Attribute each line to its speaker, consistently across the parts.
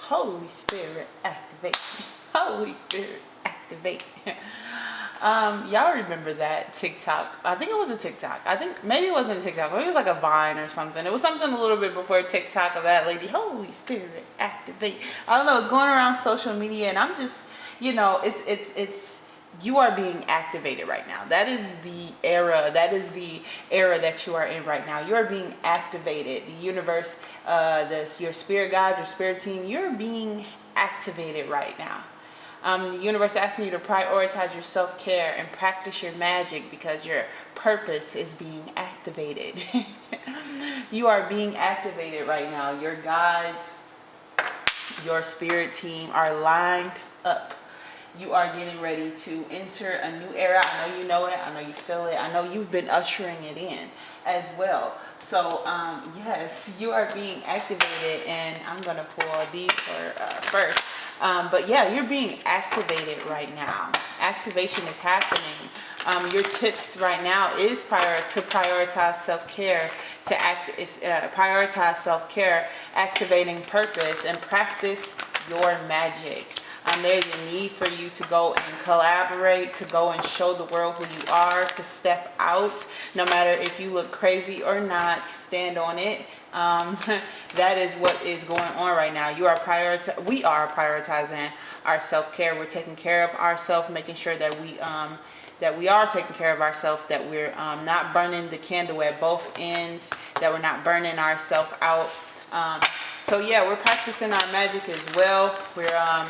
Speaker 1: Holy Spirit, activate. Holy Spirit, activate. Y'all remember that TikTok? I think it was a TikTok. I think maybe it wasn't a TikTok. Maybe it was like a Vine or something. It was something a little bit before TikTok of that lady. Holy Spirit, activate. I don't know. It's going around social media, and I'm just, it's. You are being activated right now. That is the era. That is the era that you are in right now. You are being activated. The universe, your spirit guides, your spirit team. You're being activated right now. The universe is asking you to prioritize your self-care and practice your magic because your purpose is being activated. You are being activated right now. Your guides, your spirit team are lined up. You are getting ready to enter a new era. I know you know it. I know you feel it. I know you've been ushering it in as well. So, yes, you are being activated, and I'm going to pull these for first. But yeah, you're being activated right now. Activation is happening. Your tips right now is to prioritize self-care, prioritize self-care, activating purpose, and practice your magic. There's a need for you to go and collaborate, to go and show the world who you are, to step out, no matter if you look crazy or not, stand on it. That is what is going on right now. We are prioritizing our self-care. We're taking care of ourselves, making sure that we are taking care of ourselves, that we're not burning the candle at both ends, that we're not burning ourselves out. So yeah, we're practicing our magic as well. We're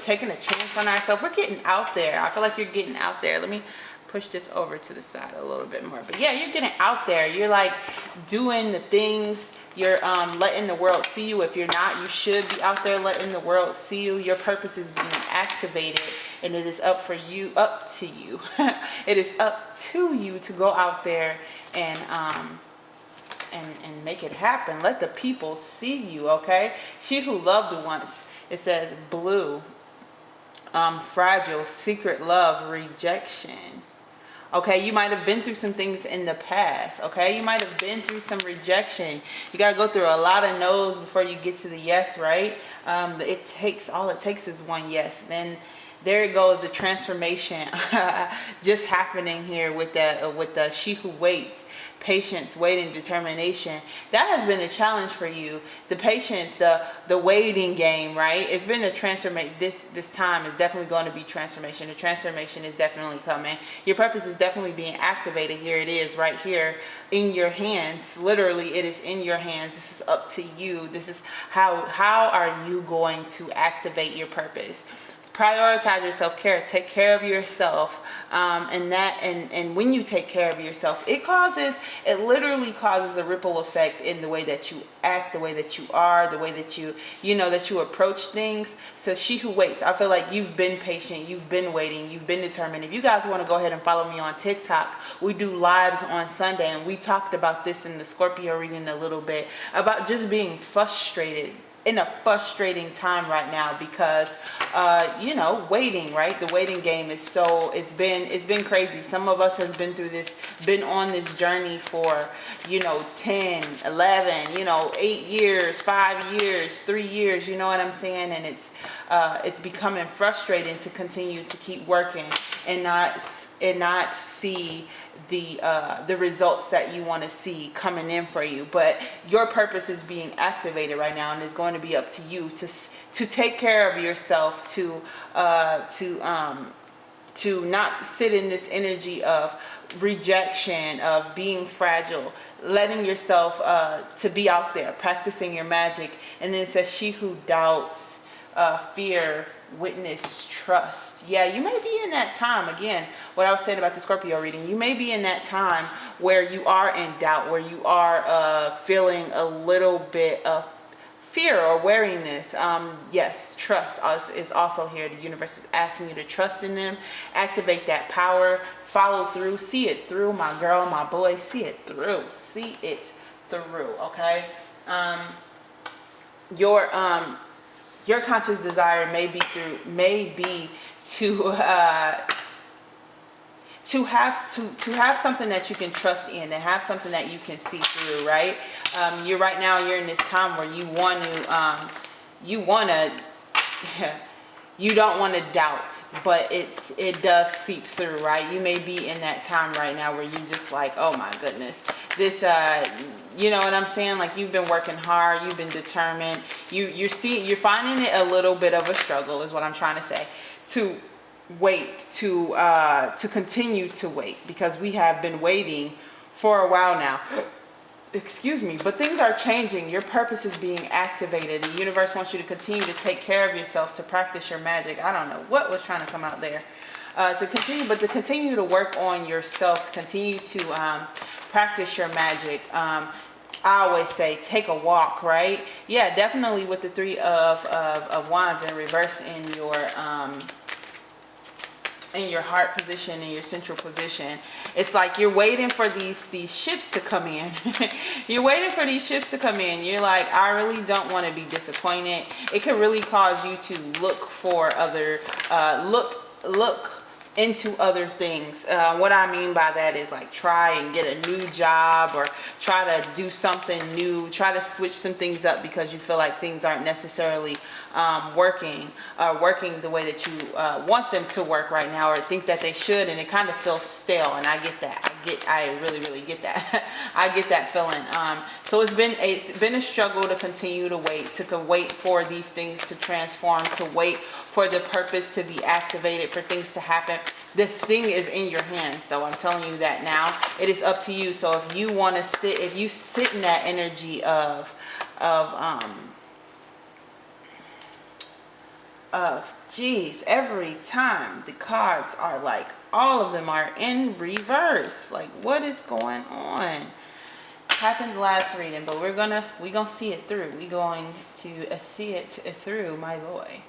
Speaker 1: taking a chance on ourselves. We're getting out there. I feel like you're getting out there. Let me push this over to the side a little bit more. But yeah, you're getting out there. You're like doing the things. You're letting the world see you. If you're not, you should be out there letting the world see you. Your purpose is being activated, and it is up to you. It is up to you to go out there and make it happen. Let the people see you, okay? She who loved once. It says blue, fragile, secret love, rejection. Okay, you might have been through some things in the past. Okay, you might have been through some rejection. You got to go through a lot of no's before you get to the yes, right? All it takes is one yes. Then there it goes, the transformation just happening here with the she who waits. Patience, waiting, determination. That has been a challenge for you. The patience, the waiting game, right? It's been a transformation. This time is definitely going to be transformation. The transformation is definitely coming. Your purpose is definitely being activated. Here it is, right here in your hands. Literally, it is in your hands. This is up to you. This is how are you going to activate your purpose? Prioritize your self-care. Take care of yourself, and when you take care of yourself, it literally causes a ripple effect in the way that you act, the way that you are, the way that you approach things. So she who waits, I feel like you've been patient, you've been waiting, you've been determined. If you guys want to go ahead and follow me on TikTok, we do lives on Sunday, and we talked about this in the Scorpio reading a little bit about just being frustrated in a frustrating time right now because waiting, right? The waiting game is it's been crazy. Some of us has been on this journey for 10, 11, 8 years, 5 years, 3 years, you know what I'm saying? And it's becoming frustrating to continue to keep working and not see the results that you want to see coming in for you. But your purpose is being activated right now, and it's going to be up to you to take care of yourself, to not sit in this energy of rejection, of being fragile, letting yourself to be out there practicing your magic. And then it says she who doubts, fear, witness, trust. Yeah, you may be in that time. Again, what I was saying about the Scorpio reading, you may be in that time where you are in doubt, where you are feeling a little bit of fear or wariness. Yes, trust is also here. The universe is asking you to trust in them, activate that power, follow through, see it through, my girl, my boy, see it through, okay? Your conscious desire may be to have something that you can trust in, to have something that you can see through, right? You're in this time where you want to you want to you don't want to doubt, but it does seep through, right? You may be in that time right now where you're just like, oh my goodness, this you know what I'm saying? Like, you've been working hard, you've been determined, you're finding it a little bit of a struggle, is what I'm trying to say, to wait, to continue to wait, because we have been waiting for a while now. Excuse me, but things are changing. Your purpose is being activated. The universe wants you to continue to take care of yourself, to practice your magic. I don't know what was trying to come out there. To continue to work on yourself, to continue to practice your magic. I always say take a walk, right? Yeah, definitely with the Three of Wands in reverse in your heart position, in your central position. It's like you're waiting for these ships to come in. You're waiting for these ships to come in. You're like, I really don't want to be disappointed. It could really cause you to look for other look into other things. What I mean by that is like try and get a new job, or try to do something new, try to switch some things up because you feel like things aren't necessarily working the way that you want them to work right now, or think that they should, and it kind of feels stale. And I get that. I really get that. I get that feeling. So it's been a struggle to continue to wait, to wait for these things to transform, to wait for the purpose to be activated, for things to happen. This thing is in your hands, though. I'm telling you that now. It is up to you. So if you want to sit, if you sit in that energy of geez, every time the cards are like, all of them are in reverse. Like, what is going on? Happened last reading, but we're gonna see it through. We're going to see it through, my boy.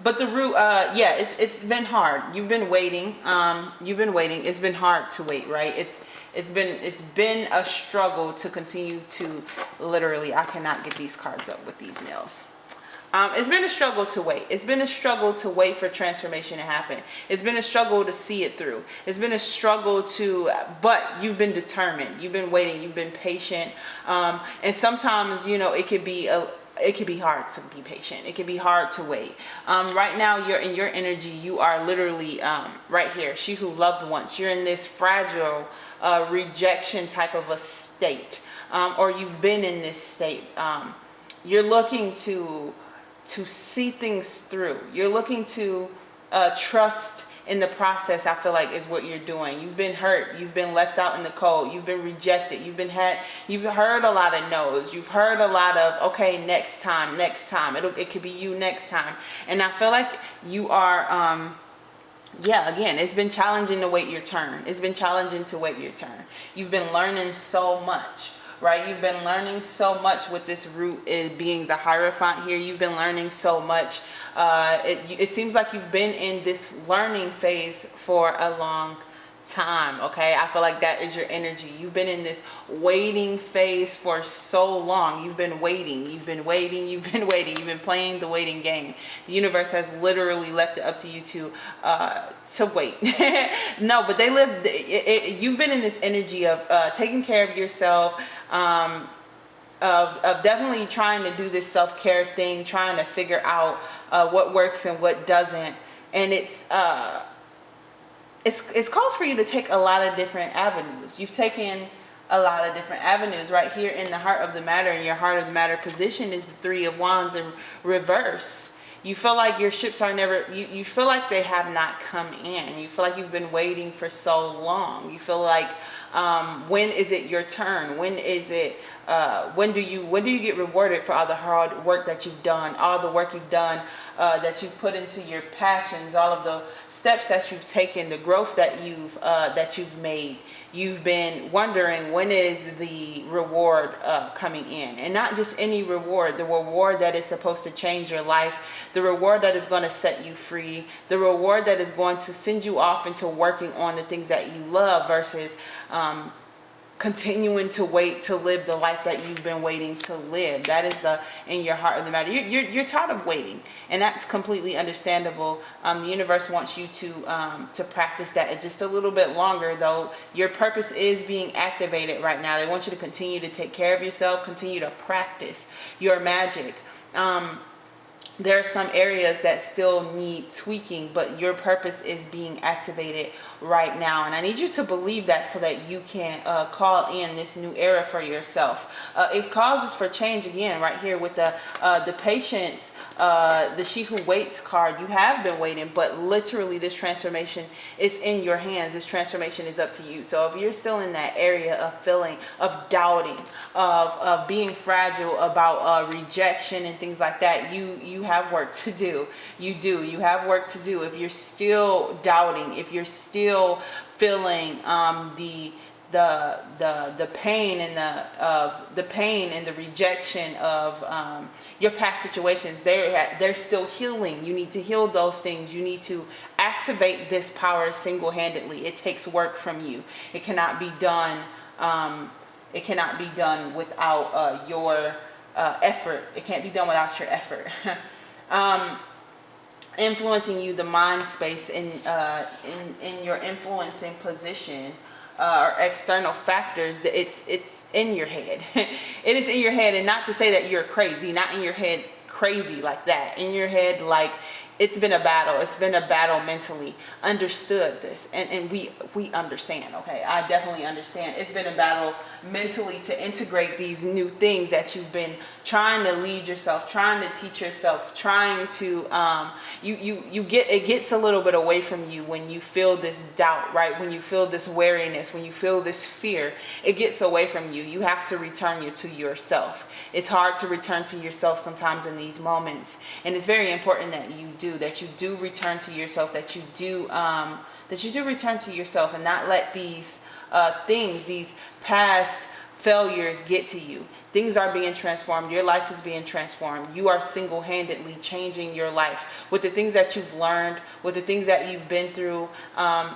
Speaker 1: But the root, yeah, it's been hard. You've been waiting. It's been hard to wait, right? It's been a struggle to continue to, literally, I cannot get these cards up with these nails. It's been a struggle to wait. It's been a struggle to wait for transformation to happen. It's been a struggle to see it through. It's been a struggle but you've been determined. You've been waiting. You've been patient. And sometimes, it could be hard to be patient. It can be hard to wait. Right now, you're in your energy. You are literally right here. She who loved once. You're in this fragile rejection type of a state, or you've been in this state. You're looking to see things through. You're looking to trust in the process. I feel like is what you're doing. You've been hurt. You've been left out in the cold. You've been rejected. You've heard a lot of no's. You've heard a lot of, okay, next time. It could be you next time. And I feel like you are, yeah, again, it's been challenging to wait your turn. It's been challenging to wait your turn. You've been learning so much. Right, you've been learning so much with this root being the Hierophant here. You've been learning so much. It seems like you've been in this learning phase for a long time. Okay, I feel like that is your energy. You've been in this waiting phase for so long. You've been waiting. You've been waiting. You've been waiting. You've been playing the waiting game. The universe has literally left it up to you to wait. No, but you've been in this energy of taking care of yourself, of definitely trying to do this self-care thing, trying to figure out what works and what doesn't. And it's calls for you to take a lot of different avenues. You've taken a lot of different avenues. Right here in the heart of the matter, in your heart of the matter position, is the Three of Wands in reverse. You feel like your ships are never, you feel like they have not come in. You feel like you've been waiting for so long. You feel like, when is it your turn? When do you get rewarded for all the hard work that you've done, all the work you've done, that you've put into your passions, all of the steps that you've taken, the growth that you've made. You've been wondering, when is the reward coming in? And not just any reward, the reward that is supposed to change your life, the reward that is going to set you free, the reward that is going to send you off into working on the things that you love versus continuing to wait to live the life that you've been waiting to live. That is the in your heart of the matter. You're tired of waiting, and that's completely understandable. The universe wants you to practice that just a little bit longer, though. Your purpose is being activated right now. They want you to continue to take care of yourself, continue to practice your magic. There are some areas that still need tweaking, but your purpose is being activated right now. And I need you to believe that so that you can call in this new era for yourself. It causes for change again right here with the patience, the she who waits card. You have been waiting, but literally this transformation is in your hands. This transformation is up to you. So if you're still in that area of feeling, of doubting, of being fragile about rejection and things like that, you have work to do. You have work to do. If you're still doubting, if you're still feeling the pain and the pain and the rejection of your past situations, they're still healing. You need to heal those things. You need to activate this power single-handedly. It takes work from you. It cannot be done. It cannot be done without your effort. It can't be done without your effort. Influencing you, the mind space in your influencing position or external factors, it's in your head. It is in your head, and not to say that you're crazy, not in your head crazy like that, in your head like it's been a battle. It's been a battle mentally. Understood this, and we understand. Okay, I definitely understand. It's been a battle mentally to integrate these new things that you've been trying to lead yourself, trying to teach yourself, trying to it gets a little bit away from you when you feel this doubt, right? When you feel this wariness, when you feel this fear, it gets away from you. You have to return you to yourself. It's hard to return to yourself sometimes in these moments, and it's very important that you do return to yourself, that you do return to yourself, and not let these things, these past failures get to you. Things are being transformed. Your life is being transformed. You are single-handedly changing your life with the things that you've learned, with the things that you've been through.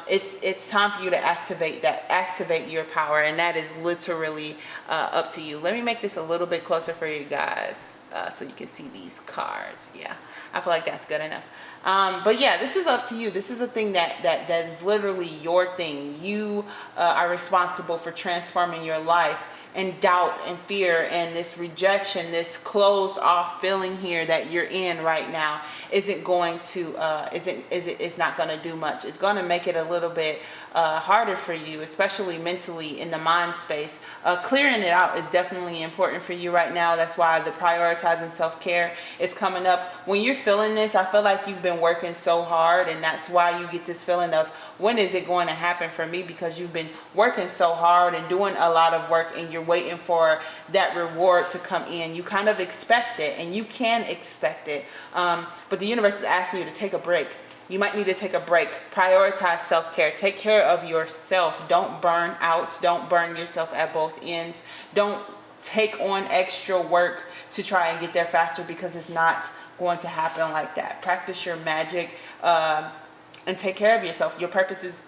Speaker 1: It's time for you to activate your power, and that is literally up to you. Let me make this a little bit closer for you guys so you can see these cards. Yeah, I feel like that's good enough. But yeah, this is up to you. This is a thing that is literally your thing. You are responsible for transforming your life. And doubt and fear and this rejection, this closed off feeling here that you're in right now isn't going to it's not going to do much. It's going to make it a little bit harder for you, especially mentally in the mind space. Clearing it out is definitely important for you right now. That's why the prioritizing self-care is coming up. When you're feeling this, I feel like you've been working so hard, and that's why you get this feeling of, when is it going to happen for me? Because you've been working so hard and doing a lot of work, and you're waiting for that reward to come in. You kind of expect it, and you can expect it, but the universe is asking you to take a break. You might need to take a break. Prioritize self-care. Take care of yourself. Don't burn out. Don't burn yourself at both ends. Don't take on extra work to try and get there faster, because it's not going to happen like that. Practice your magic and take care of yourself. Your purpose is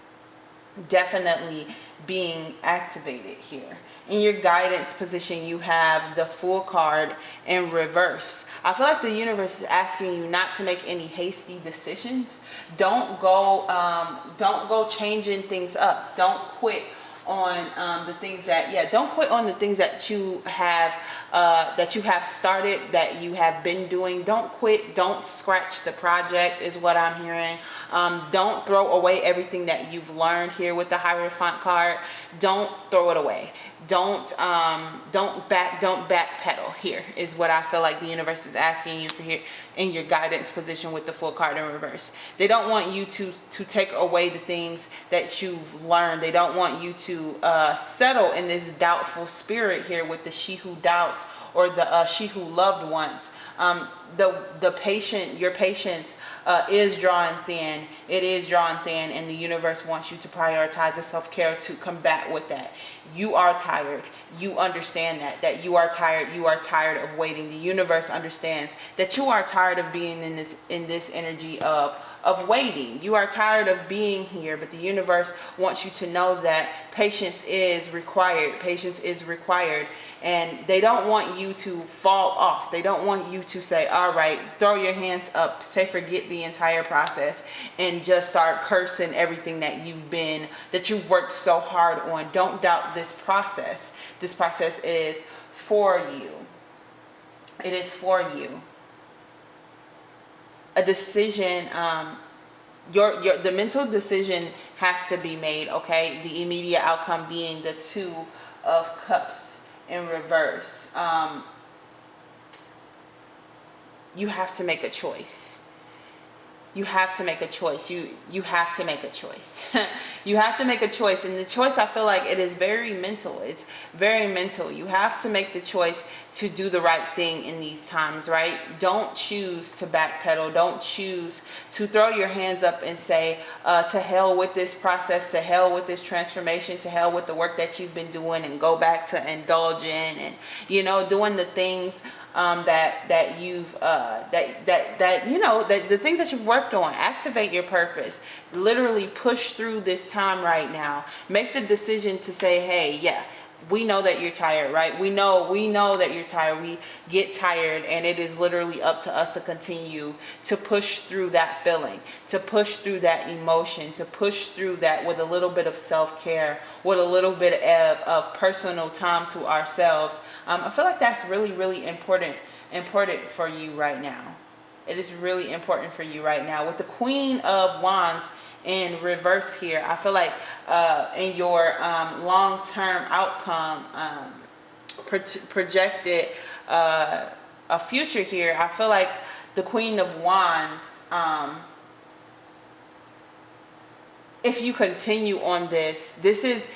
Speaker 1: definitely being activated here. In your guidance position, you have the Fool card in reverse. I feel like the universe is asking you not to make any hasty decisions. Don't go changing things up. Don't quit on the things that don't quit on the things that you have started, that you have been doing. Don't quit. Don't scratch the project is what I'm hearing. Don't throw away everything that you've learned here with the Hierophant card. Don't throw it away. Don't backpedal here is what I feel like the universe is asking you for here in your guidance position with the Fool card in reverse. They don't want you to take away the things that you've learned. They don't want you to settle in this doubtful spirit here with the she who doubts, or the she who loved once. The patient, your patience is drawing thin. It is drawing thin, and the universe wants you to prioritize the self-care to combat with that. You are tired. You understand that you are tired. You are tired of waiting. The universe understands that you are tired of being in this energy of waiting. You are tired of being here, but the universe wants you to know that patience is required. Patience is required, and they don't want you to fall off. They don't want you to say, all right, throw your hands up, say forget the entire process, and just start cursing everything that you've worked so hard on. Don't doubt this process. This process is for you. It is for you. A decision, the mental decision has to be made, okay? The immediate outcome being the Two of Cups in reverse. You have to make a choice. You have to make a choice. You have to make a choice. You have to make a choice. And the choice, I feel like it is very mental. It's very mental. You have to make the choice to do the right thing in these times, right? Don't choose to backpedal. Don't choose to throw your hands up and say, to hell with this process, to hell with this transformation, to hell with the work that you've been doing, and go back to indulge in and, doing the things that you've the things that you've worked on. Activate your purpose. Literally push through this time right now. Make the decision to say, hey, yeah, we know that you're tired, right? We know that you're tired. We get tired, and it is literally up to us to continue to push through that feeling, to push through that emotion, to push through that with a little bit of self-care, with a little bit of personal time to ourselves. I feel like that's really, really important for you right now. It is really important for you right now. With the Queen of Wands in reverse here, I feel like in your long-term outcome, projected a future here, I feel like the Queen of Wands, if you continue on this is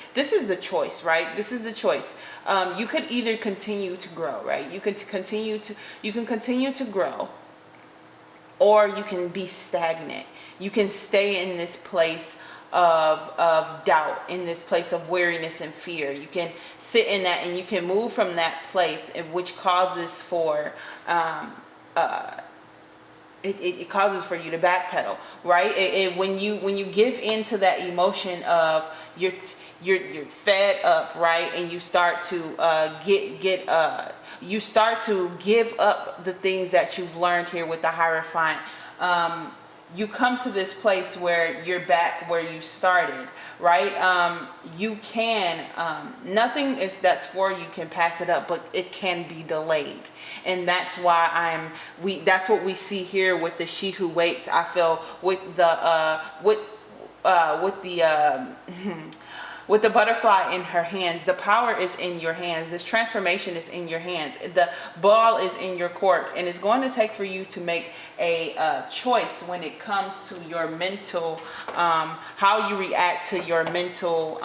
Speaker 1: the choice, right? This is the choice. You could either continue to grow, right? You can continue to grow, or you can be stagnant. You can stay in this place of doubt, in this place of weariness and fear. You can sit in that, and you can move from that place, which causes for it causes for you to backpedal, right? When you give into that emotion of you're fed up, right, and you start to you start to give up the things that you've learned here with the Hierophant. You come to this place where you're back where you started, right? You can, nothing that's for you can pass it up, but it can be delayed. And that's why that's what we see here with the She Who Waits. I feel with the, with the butterfly in her hands, the power is in your hands. This transformation is in your hands. The ball is in your court, and it's going to take for you to make a choice when it comes to your mental, how you react to your mental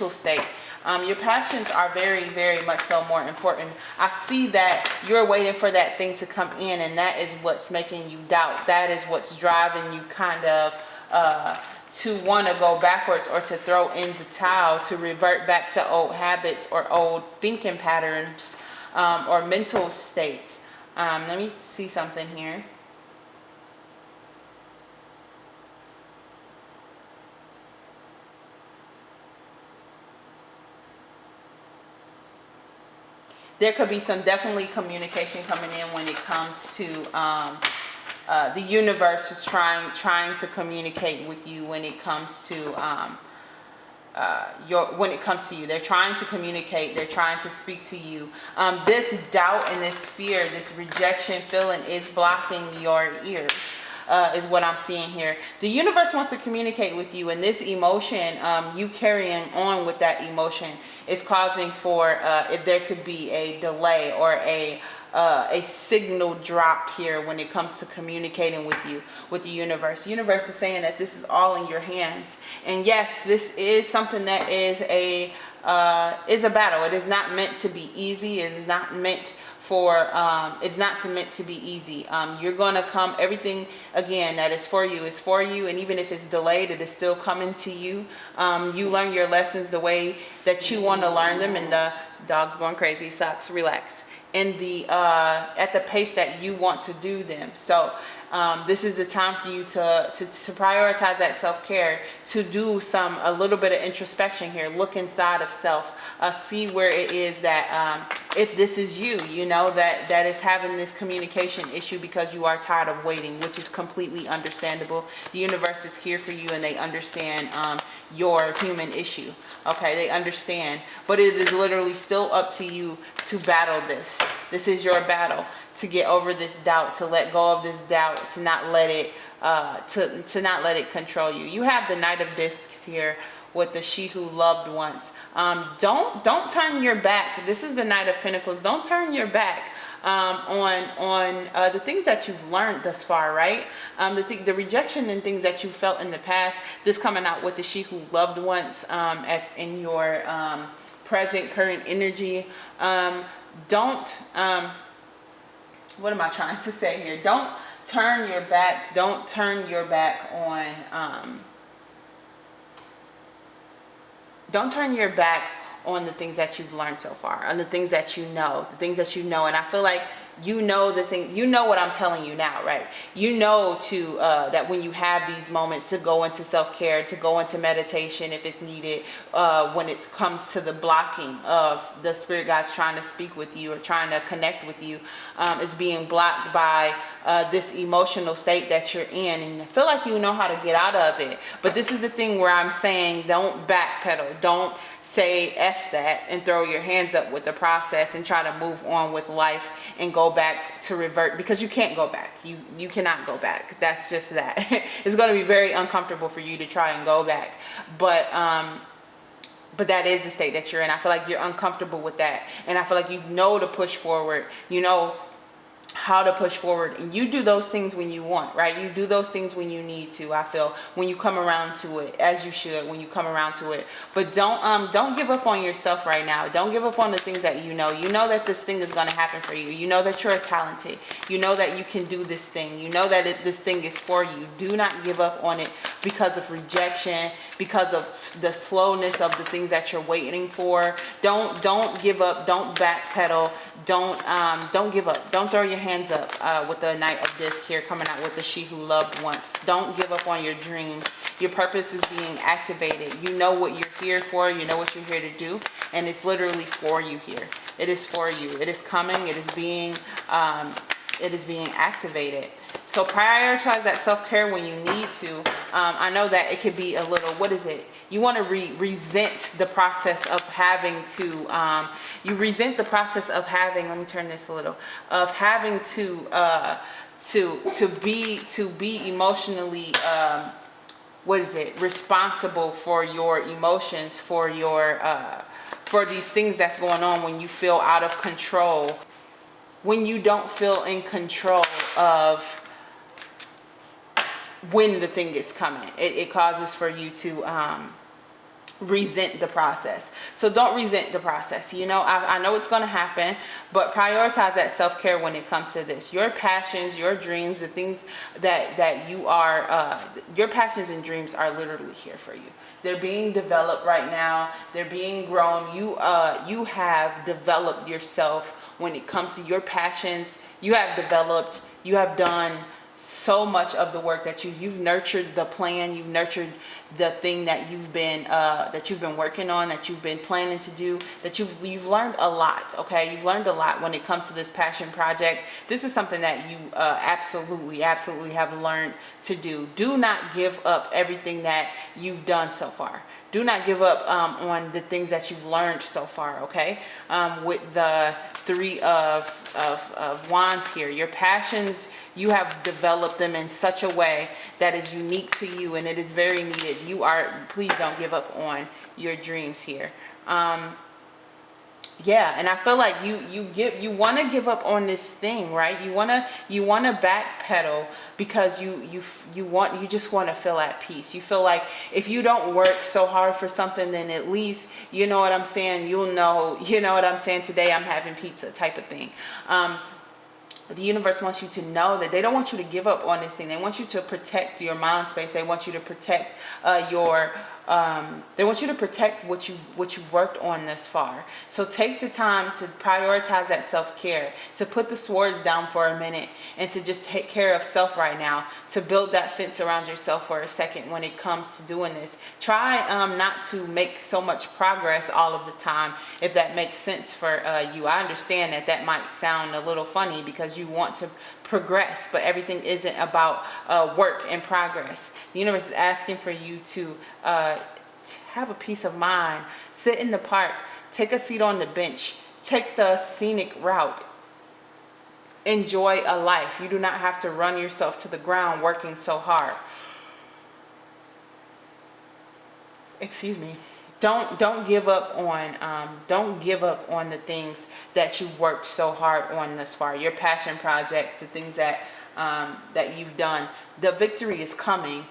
Speaker 1: state. Your passions are very, very much so more important. I see that you're waiting for that thing to come in, and that is what's making you doubt. That is what's driving you kind of to want to go backwards, or to throw in the towel, to revert back to old habits or old thinking patterns, or mental states. Let me see something here. There could be some definitely communication coming in when it comes to the universe is trying to communicate with you when it comes to you. They're trying to communicate. They're trying to speak to you. This doubt and this fear, this rejection feeling is blocking your ears. Is what I'm seeing here. The universe wants to communicate with you, and this emotion, you carrying on with that emotion, is causing for there to be a delay or a signal drop here when it comes to communicating with you, with the universe. The universe is saying that this is all in your hands. And yes, this is something that is is a battle. It is not meant to be easy. It is not meant for it's not meant to be easy. You're gonna come, everything again that is for you, and even if it's delayed, it is still coming to you. You learn your lessons the way that you want to learn them, and the dog's going crazy, socks, relax, in the at the pace that you want to do them. So this is the time for you to prioritize that self-care, to do a little bit of introspection here, look inside of self, see where it is that if this is you, you know, that is having this communication issue because you are tired of waiting, which is completely understandable. The universe is here for you, and they understand your human issue. Okay, they understand, but it is literally still up to you to battle this. This is your battle, to get over this doubt, to let go of this doubt, to not let it to not let it control you. You have the Knight of Discs here with the she who loved once. Don't turn your back. This is the Knight of Pentacles. Don't turn your back on the things that you've learned thus far, right? The rejection and things that you felt in the past. This coming out with the she who loved once in your present current energy. Don't what am I trying to say here? Don't turn your back. Don't turn your back on. Don't turn your back on the things that you've learned so far, on the things that you know, and I feel like you know the thing, you know what I'm telling you now, right? You know that when you have these moments, to go into self-care, to go into meditation if it's needed, when it comes to the blocking of the spirit guides trying to speak with you or trying to connect with you, it's being blocked by this emotional state that you're in, and I feel like you know how to get out of it. But this is the thing where I'm saying, don't backpedal, don't say F that and throw your hands up with the process and try to move on with life and go back to revert, because you can't go back. You cannot go back. That's just that. It's going to be very uncomfortable for you to try and go back, but that is the state that you're in. I feel like you're uncomfortable with that, and I feel like you know to push forward, you know how to push forward, and you do those things when you want, right? You do those things when you need to. I feel when you come around to it, as you should, when you come around to it. But don't give up on yourself right now. Don't give up on the things that you know. You know that this thing is going to happen for you. You know that you're talented. You know that you can do this thing. You know that this thing is for you. Do not give up on it because of rejection, because of the slowness of the things that you're waiting for. Don't give up. Don't backpedal. Don't give up. Don't throw your hands up with the Knight of Disc here coming out with the she who loved once. Don't give up on your dreams. Your purpose is being activated. You know what you're here for. You know what you're here to do, and it's literally for you here. It is for you. It is coming. It is being activated. So prioritize that self-care when you need to. I know that it could be a little, what is it? You want to resent the process of having to, you resent the process of having, let me turn this a little, of having to be emotionally, what is it? Responsible for your emotions, for your, for these things that's going on when you feel out of control, when you don't feel in control of when the thing is coming. It causes for you to resent the process. So don't resent the process. You know, I know it's going to happen, but prioritize that self-care when it comes to this. Your passions, your dreams, the things that you are, your passions and dreams are literally here for you. They're being developed right now. They're being grown. You have developed yourself when it comes to your passions. You have developed, you have done so much of the work that you've nurtured the plan, you've nurtured the thing that you've been working on, that you've been planning to do, that you've learned a lot. Okay, you've learned a lot when it comes to this passion project. This is something that you absolutely have learned to do. Do not give up everything that you've done so far. Do not give up on the things that you've learned so far, okay? With the Three of Wands here, your passions, you have developed them in such a way that is unique to you, and it is very needed. Please don't give up on your dreams here. Yeah, and I feel like you want to give up on this thing, right? You want to backpedal because you just want to feel at peace. You feel like if you don't work so hard for something, then at least, you know what I'm saying, you'll know, you know what I'm saying, today I'm having pizza type of thing. The universe wants you to know that they don't want you to give up on this thing. They want you to protect your mind space. They want you to protect they want you to protect what you've worked on thus far. So take the time to prioritize that self-care, to put the swords down for a minute, and to just take care of self right now, to build that fence around yourself for a second when it comes to doing this. Try not to make so much progress all of the time, if that makes sense for you. I understand that might sound a little funny because you want to progress, but everything isn't about work and progress. The universe is asking for you to have a peace of mind, sit in the park, take a seat on the bench, take the scenic route, enjoy a life. You do not have to run yourself to the ground working so hard. Excuse me. Don't give up on the things that you've worked so hard on thus far. Your passion projects, the things that you've done. The victory is coming.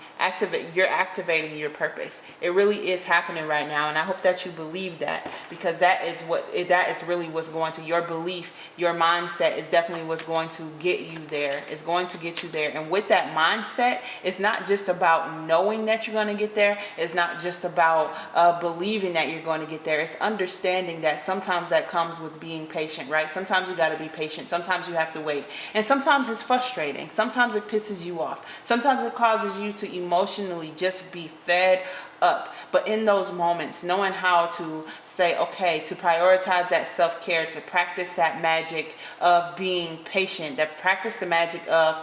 Speaker 1: You're activating your purpose. It really is happening right now, and I hope that you believe that, because that is really what's going to, your belief, your mindset is definitely what's going to get you there. It's going to get you there. And with that mindset, it's not just about knowing that you're going to get there. It's not just about believing that you're going to get there. It's understanding that sometimes that comes with being patient, right? Sometimes you got to be patient. Sometimes you have to wait. And sometimes it's frustrating. Sometimes it pisses you off. Sometimes it causes you to emotionally just be fed up. But in those moments, knowing how to say, okay, to prioritize that self-care, to practice that magic of being patient, that practice the magic of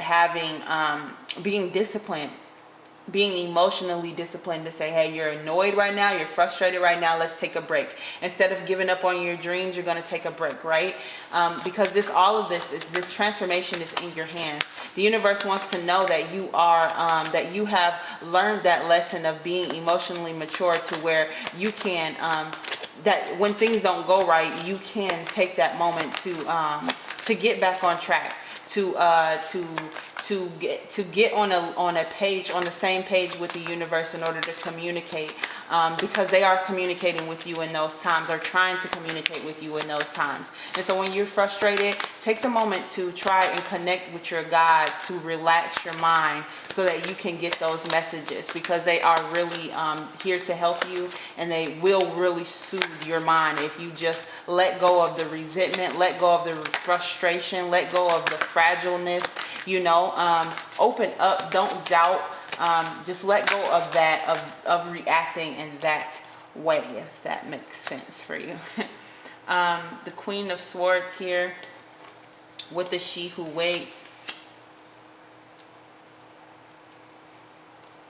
Speaker 1: having, being disciplined, being emotionally disciplined, to say, hey, you're annoyed right now, you're frustrated right now, let's take a break. Instead of giving up on your dreams, you're going to take a break, right? Because this transformation is in your hands. The universe wants to know that you are, that you have learned that lesson of being emotionally mature, to where you can, that when things don't go right, you can take that moment to get back on track, to get on a page, on the same page with the universe, in order to communicate, because they are communicating with you in those times, or trying to communicate with you in those times. And so when you're frustrated, take the moment to try and connect with your guides, to relax your mind, so that you can get those messages, because they are really here to help you, and they will really soothe your mind if you just let go of the resentment, let go of the frustration, let go of the fragileness, open up, don't doubt, just let go of that, of reacting in that way, if that makes sense for you. The Queen of Swords here with the She Who Waits.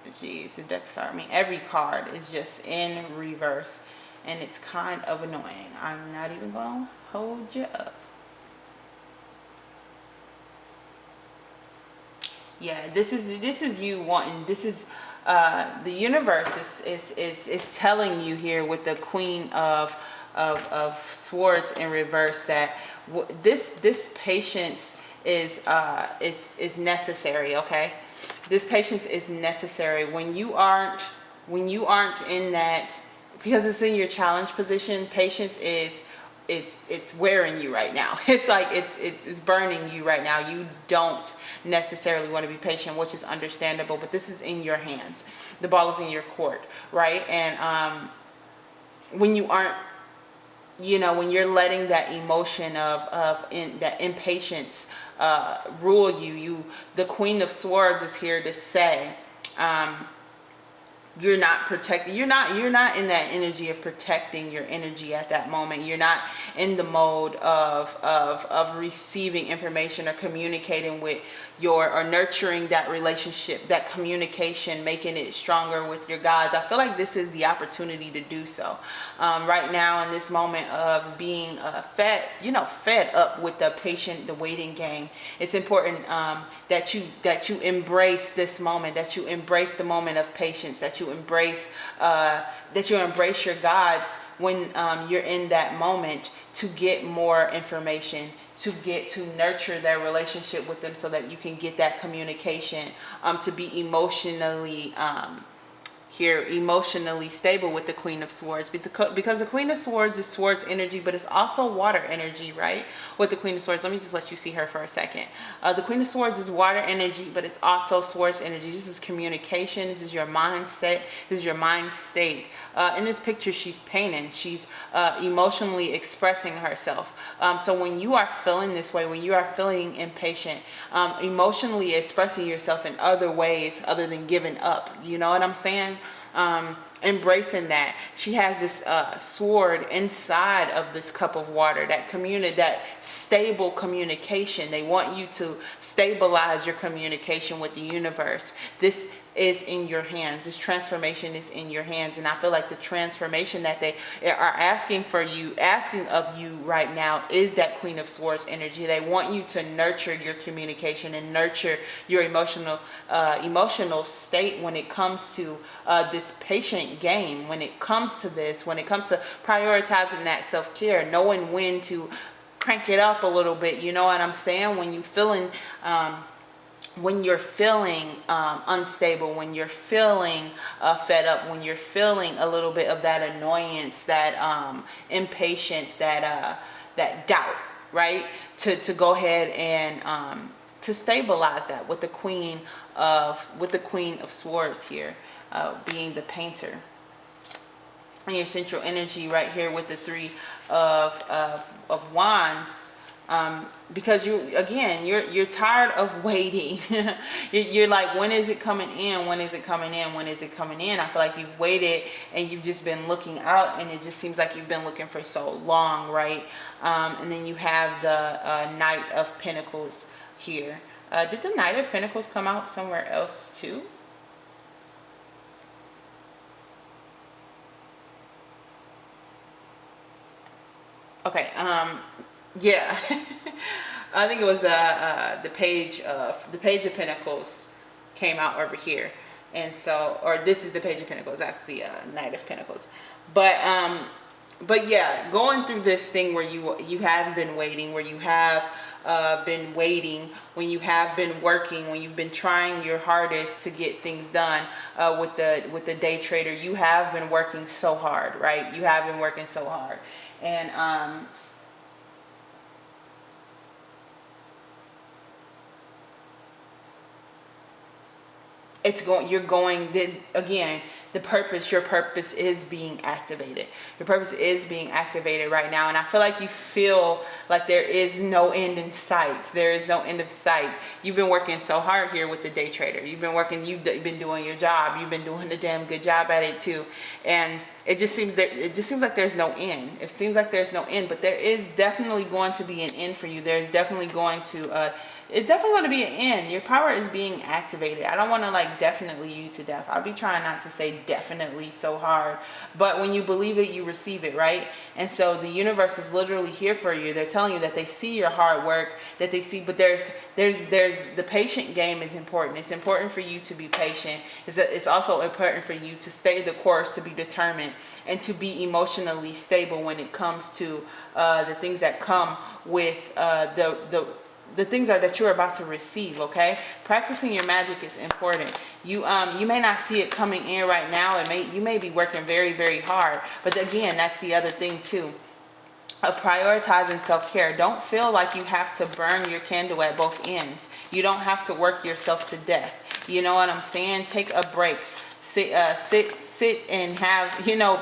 Speaker 1: Jeez, the decks are, every card is just in reverse, and it's kind of annoying. I'm not even gonna hold you up. Yeah, this is you wanting, this is the universe is telling you here with the Queen of Swords in reverse, that this patience is necessary. Okay, this patience is necessary when you aren't in that, because it's in your challenge position. Patience is, it's wearing you right now. It's like it's burning you right now. You don't necessarily want to be patient, which is understandable, but this is in your hands. The ball is in your court, right? And when you aren't, when you're letting that emotion that impatience rule you, the Queen of Swords is here to say, you're not protecting, you're not in that energy of protecting your energy at that moment. You're not in the mode of receiving information, or communicating with or nurturing that relationship, that communication, making it stronger with your guides. I feel like this is the opportunity to do so right now, in this moment of being fed up with the waiting game. It's important that you embrace this moment, that you embrace the moment of patience, that you embrace your guides when you're in that moment to get more information, to get to nurture that relationship with them so that you can get that communication, to be emotionally emotionally stable with the Queen of Swords, because the Queen of Swords is Swords energy, but it's also water energy, right? With the Queen of Swords, let me just let you see her for a second. The Queen of Swords is water energy, but it's also Swords energy. This is communication. This is your mindset. This is your mind state. In this picture, she's painting. She's emotionally expressing herself. So when you are feeling this way, when you are feeling impatient, emotionally expressing yourself in other ways other than giving up, you know what I'm saying? Embracing that. She has this sword inside of this cup of water, that stable communication. They want you to stabilize your communication with the universe. This is in your hands. This transformation is in your hands, and I feel like the transformation that they are asking of you right now is that Queen of Swords energy. They want you to nurture your communication and nurture your emotional state when it comes to this patient game, when it comes to prioritizing that self-care, knowing when to crank it up a little bit, you know what I'm saying? When you're feeling unstable, when you're feeling fed up, when you're feeling a little bit of that annoyance, that impatience, that doubt, right? To go ahead and to stabilize that with the Queen of Swords here, being the painter. And your central energy right here with the Three of Wands. Because you're tired of waiting. You're like, when is it coming in? When is it coming in? When is it coming in? I feel like you've waited and you've just been looking out, and it just seems like you've been looking for so long, right? And then you have the Knight of Pentacles here. Did the Knight of Pentacles come out somewhere else too? Okay, yeah. I think it was the Page of Pentacles came out over here, and so, or this is the Page of Pentacles. That's the Knight of Pentacles. But yeah, going through this thing where you have been waiting, where you have been waiting, when you have been working, when you've been trying your hardest to get things done with the day trader, you have been working so hard, right? You have been working so hard, and again, your purpose is being activated. Your purpose is being activated right now, and I feel like you feel like there is no end in sight. There is no end in sight. You've been working so hard here with the day trader. You've been doing your job. You've been doing a damn good job at it too, and it just seems like there's no end. It seems like there's no end, but there is definitely going to be an end for you. There's definitely going to it's definitely going to be an end. Your power is being activated. I don't want to like definitely you to death. I'll be trying not to say definitely so hard, but when you believe it, you receive it, right? And so the universe is literally here for you. They're telling you that they see your hard work, that they see, but there's the patient game is important. It's important for you to be patient. It's also important for you to stay the course, to be determined, and to be emotionally stable when it comes to the things that come with the things that you're about to receive. Okay, practicing your magic is important. You may not see it coming in right now. You may be working very, very hard, but again, that's the other thing too, of prioritizing self-care. Don't feel like you have to burn your candle at both ends. You don't have to work yourself to death. You know what I'm saying? Take a break. Sit and have,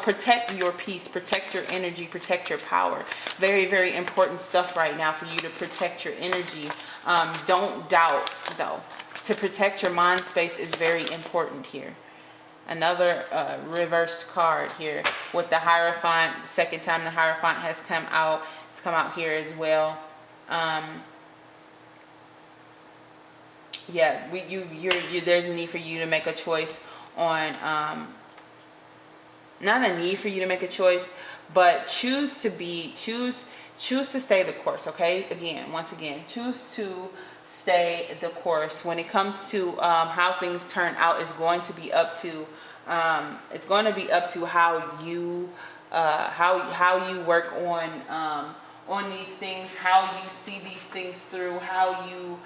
Speaker 1: protect your peace, protect your energy, protect your power. Very, very important stuff right now for you to protect your energy. Don't doubt, though. To protect your mind space is very important here. Another reversed card here with the Hierophant. The second time the Hierophant has come out. It's come out here as well. Yeah, there's a need for you to make a choice on, not a need for you to make a choice, but choose to stay the course. Okay, once again, choose to stay the course. When it comes to how things turn out, it's going to be up to how you how you work on these things, how you see these things through, how you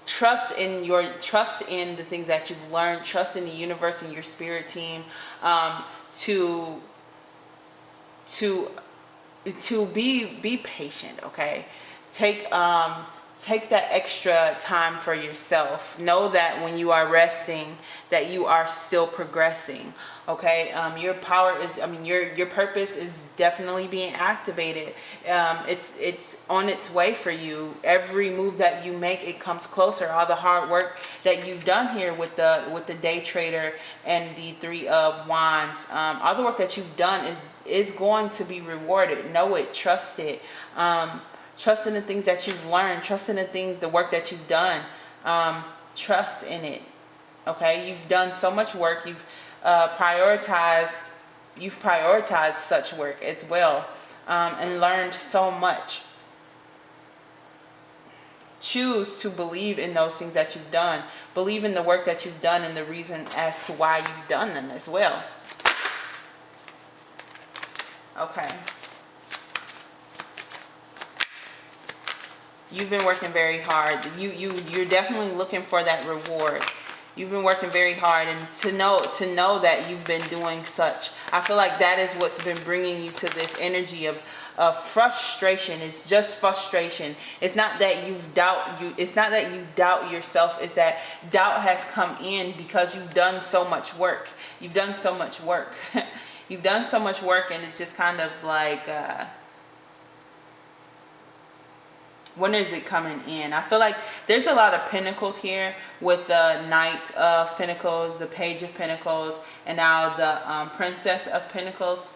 Speaker 1: trust in the things that you've learned, trust in the universe and your spirit team, to be patient. Okay, take that extra time for yourself. Know that when you are resting, that you are still progressing. Okay, your power is, your purpose is definitely being activated. It's on its way for you. Every move that you make, it comes closer. All the hard work that you've done here with the day trader and the 3 of Wands, all the work that you've done is going to be rewarded. Know it, trust it. Trust in the things that you've learned. Trust in the work that you've done. Trust in it. Okay, you've done so much work. You've prioritized such work as well, and learned so much. Choose to believe in those things that you've done. Believe in the work that you've done and the reason as to why you've done them as well. Okay. You've been working very hard. You're definitely looking for that reward. You've been working very hard, and to know that you've been doing such, I feel like that is what's been bringing you to this energy of frustration. It's just frustration. It's not that you doubt yourself. It's that doubt has come in because you've done so much work. You've done so much work. You've done so much work, and it's just kind of like, when is it coming in? I feel like there's a lot of pentacles here with the Knight of Pentacles, the Page of Pentacles, and now the Princess of Pentacles.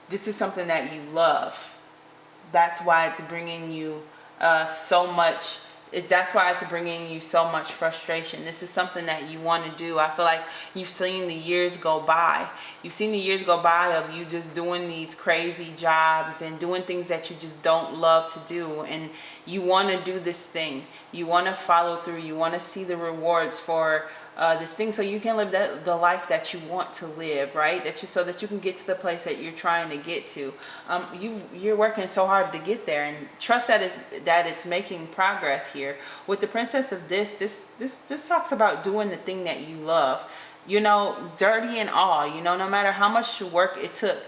Speaker 1: This is something that you love. That's why it's bringing you so much. That's why it's bringing you so much frustration. This is something that you want to do. I feel like you've seen the years go by. You've seen the years go by of you just doing these crazy jobs and doing things that you just don't love to do. And you want to do this thing. You want to follow through. You want to see the rewards for this thing, so you can live the life that you want to live, right? So that you can get to the place that you're trying to get to. You're working so hard to get there, and trust that it's making progress here. With the Princess of this talks about doing the thing that you love. Dirty and all. No matter how much work it took,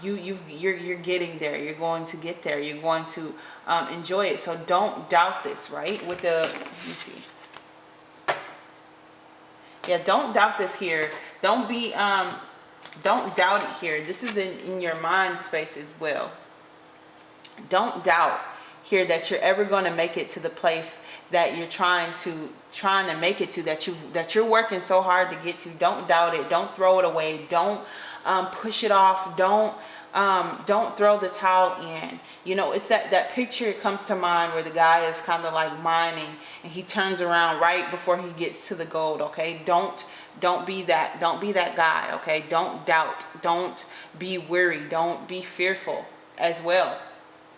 Speaker 1: you're getting there. You're going to get there. You're going to enjoy it. So don't doubt this, right? With the, let me see. Yeah, don't doubt this here. Don't doubt it here. This is in your mind space as well. Don't doubt here that you're ever going to make it to the place that you're trying to make it to, that you're working so hard to get to. Don't doubt it. Don't throw it away. Don't push it off. Don't throw the towel in. It's that picture comes to mind where the guy is kind of like mining and he turns around right before he gets to the gold. Okay, don't be that guy. Okay, don't doubt. Don't be weary. Don't be fearful as well.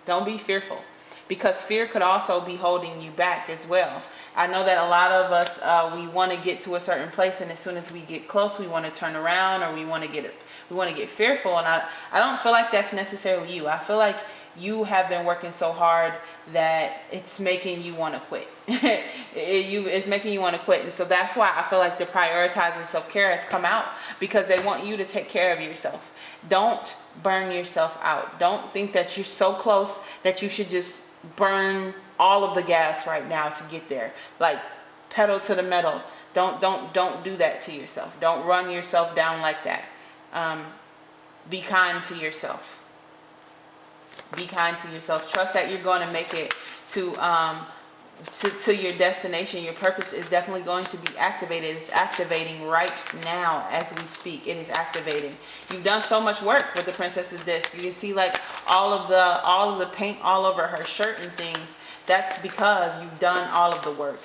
Speaker 1: Don't be fearful, because fear could also be holding you back as well. I know that a lot of us, we want to get to a certain place, and as soon as we get close, we want to turn around, or we want to get fearful. And I don't feel like that's necessarily you. I feel like you have been working so hard that it's making you want to quit. It's making you want to quit. And so that's why I feel like the prioritizing self-care has come out, because they want you to take care of yourself. Don't burn yourself out. Don't think that you're so close that you should just burn all of the gas right now to get there. Like, pedal to the metal. Don't do that to yourself. Don't run yourself down like that. Be kind to yourself. Be kind to yourself. Trust that you're going to make it to your destination. Your purpose is definitely going to be activated. It's activating right now as we speak. It is activating. You've done so much work with the Princess's disc. You can see like all of the paint all over her shirt and things. That's because you've done all of the work.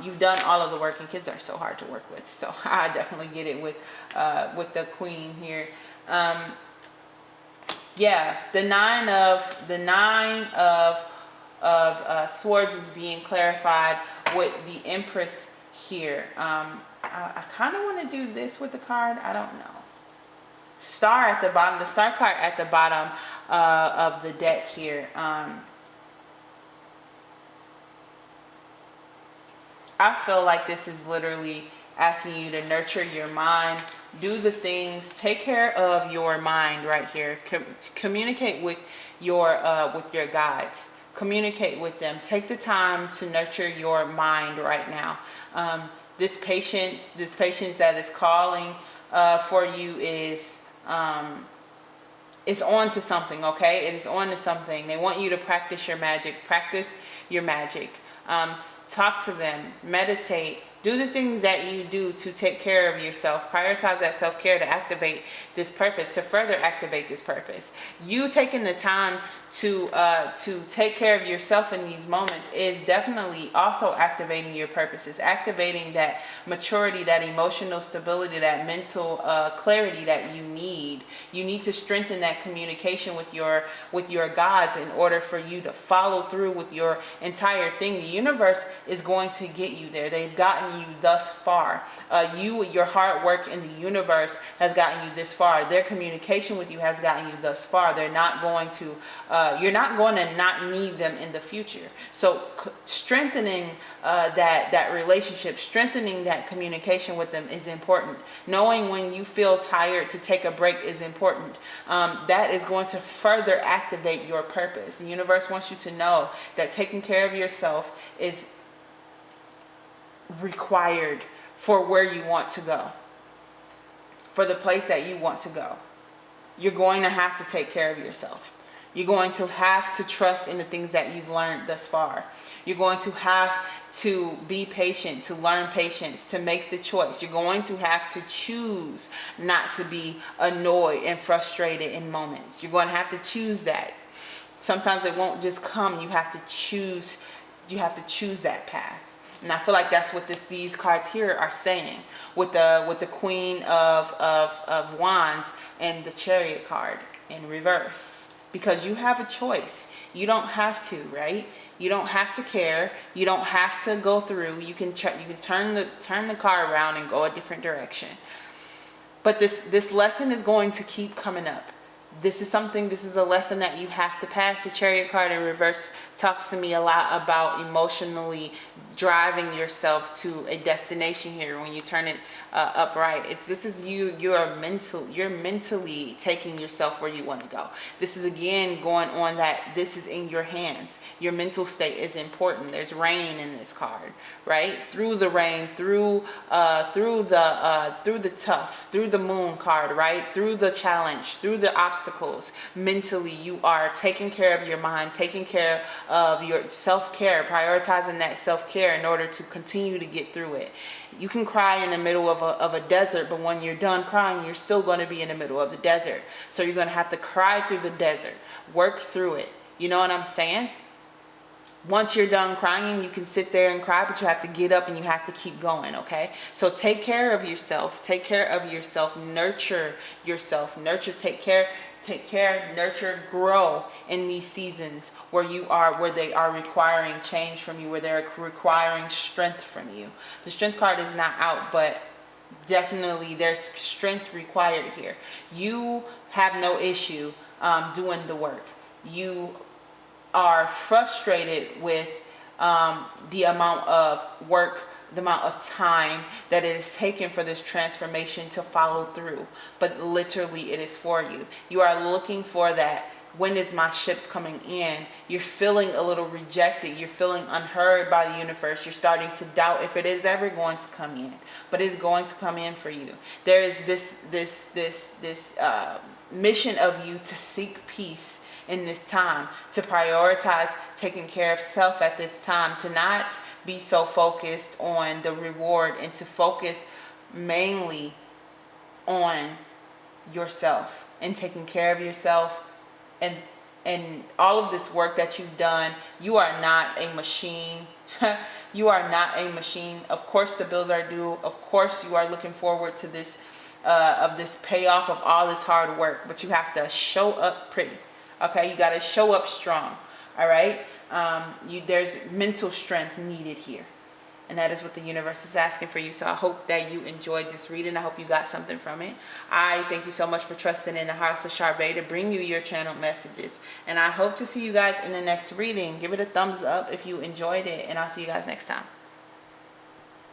Speaker 1: You've done all of the work, and kids are so hard to work with. So I definitely get it with the Queen here. Yeah, the nine of swords is being clarified with the Empress here. I kind of want to do this with the card. I don't know. Star at the bottom, the star card at the bottom of the deck here. I feel like this is literally asking you to nurture your mind, do the things, take care of your mind right here. Communicate with your guides. Communicate with them. Take the time to nurture your mind right now. This patience that is calling for you is on to something, okay? It is on to something. They want you to practice your magic. Practice your magic. Talk to them. Meditate. Do the things that you do to take care of yourself. Prioritize that self-care to activate this purpose, to further activate this purpose. You taking the time to take care of yourself in these moments is definitely also activating your purpose. It's activating that maturity, that emotional stability, that mental clarity that you need. You need to strengthen that communication with your gods in order for you to follow through with your entire thing. The universe is going to get you there. They've gotten you thus far. Your hard work in the universe has gotten you this far. Their communication with you has gotten you thus far. They're not going to you're not going to not need them in the future. So strengthening that relationship, strengthening that communication with them is important. Knowing when you feel tired to take a break is important. That is going to further activate your purpose. The universe wants you to know that taking care of yourself is required for where you want to go, for the place that you want to go. You're going to have to take care of yourself. You're going to have to trust in the things that you've learned thus far. You're going to have to be patient, to learn patience, to make the choice. You're going to have to choose not to be annoyed and frustrated in moments. You're going to have to choose that. Sometimes it won't just come. You have to choose that path. And I feel like that's what these cards here are saying with the Queen of Wands and the Chariot card in reverse. Because you have a choice. You don't have to, right? You don't have to care. You don't have to go through. You can turn the car around and go a different direction. But this lesson is going to keep coming up. This is a lesson that you have to pass. The Chariot card in reverse talks to me a lot about emotionally driving yourself to a destination here when you turn it upright. You're mentally taking yourself where you want to go. This is again going on that this is in your hands. Your mental state is important. There's rain in this card, right? Through the rain, through the tough, through the moon card, right? Through the challenge, through the obstacles. Mentally, you are taking care of your mind, taking care of your self-care, prioritizing that self-care in order to continue to get through it. You can cry in the middle of a desert, but when you're done crying, you're still going to be in the middle of the desert. So you're going to have to cry through the desert, work through it. You know what I'm saying? Once you're done crying, you can sit there and cry, but you have to get up and you have to keep going, okay? So take care of yourself. Take care of yourself. Nurture yourself. Take care, nurture, grow in these seasons where they are requiring change from you, where they're requiring strength from you. The strength card is not out, but definitely there's strength required here. You have no issue doing the work. You are frustrated with the amount of work, the amount of time that it is taken for this transformation to follow through. But literally it is for you. You are looking for that. When is my ships coming in? You're feeling a little rejected. You're feeling unheard by the universe. You're starting to doubt if it is ever going to come in. But it's going to come in for you. There is this mission of you to seek peace in this time, to prioritize taking care of self at this time, to not be so focused on the reward and to focus mainly on yourself and taking care of yourself and all of this work that you've done. You are not a machine. You are not a machine. Of course the bills are due. Of course you are looking forward to this payoff of all this hard work, but you have to show up pretty. Okay, you got to show up strong. All right, there's mental strength needed here. And that is what the universe is asking for you. So I hope that you enjoyed this reading. I hope you got something from it. I thank you so much for trusting in the House of Charbet to bring you your channeled messages. And I hope to see you guys in the next reading. Give it a thumbs up if you enjoyed it. And I'll see you guys next time.